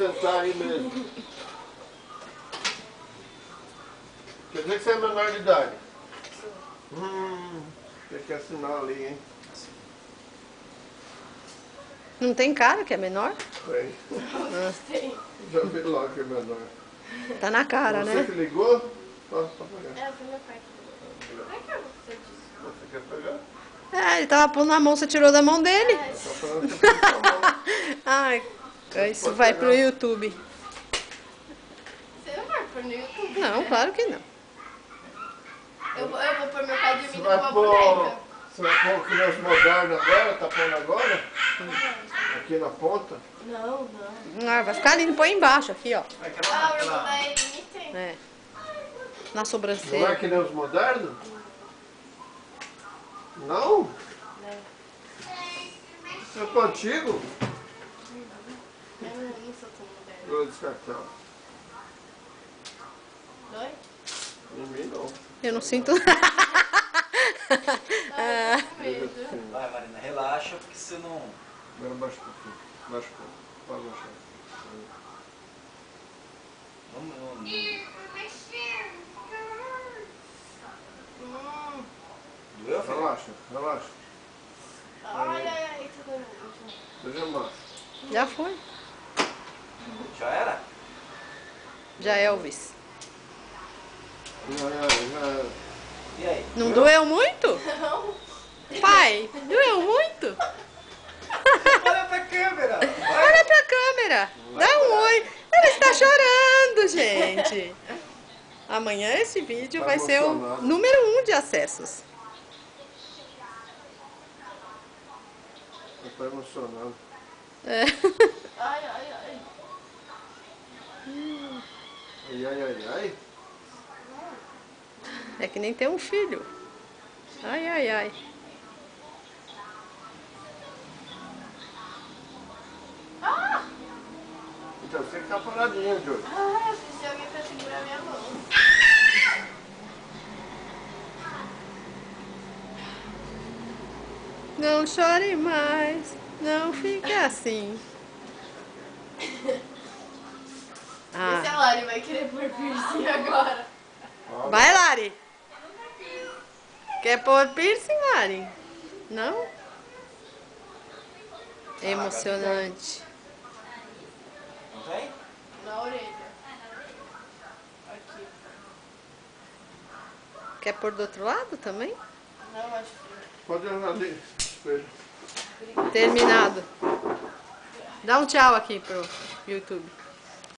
sentar aí mesmo. Quer dizer que você é menor de idade? Tem que assinar ali, hein? Não tem cara que é menor? Tem. Tem. Já vi logo que é menor. Tá na cara, Você né? que ligou? Pode pegar. É, foi meu pai que ligou. Como é que eu vou fazer disso? Você quer pegar? É, ele tava pondo na mão, você tirou da mão dele. É, Só falando que você põe a mão. Ai, isso pode vai pegar. pro YouTube. você não vai pôr no YouTube? Não, claro que não. Eu vou pôr meu pai Você dormindo vai com uma pôr. boneca. Você vai pôr criança moderna agora? Tá pondo agora? Aqui na ponta? Não. Ah, vai ficar lindo, põe embaixo aqui, ó. Ah, eu vou dar ele me tem. É. Na Não é sobrancelha. que nem os modernos? Não? Não. É pro antigo? Eu não sou tão moderna. Eu vou descartar. Dói? Em mim não. Eu não sinto. Ai, tô com medo. Assim. Vai, Marina, relaxa, porque você não... Agora baixa um pouquinho. Baixa um pouco. Pode baixar. Vamos. Doeu, filho? Relaxa, relaxa. Ai, tô doendo. Veja mais. Já foi. Já era? Já Elvis. Já. E aí? Não doeu muito? Não. Pai, doeu muito? Olha pra câmera! Olha pra câmera. Dá um oi. Ela está chorando, gente. Amanhã esse vídeo Tá vai ser o emocionado. número 1 de acessos. Eu tô emocionado. É. Ai. Ai. É que nem ter um filho. Ai. Então você que tá paradinho, Joey. Ai, eu preciso de alguém pra segurar minha mão. Não chore mais. Não fique assim. Vê se Ah. a Lari vai querer pôr piercing agora. Vai, Lari. Quer pôr piercing, Lari? Não? É emocionante. Não tem? Na orelha. Aqui. Quer pôr do outro lado também? Não, acho que... Pode olhar ali. Espelho. Terminado. Dá um tchau aqui pro YouTube.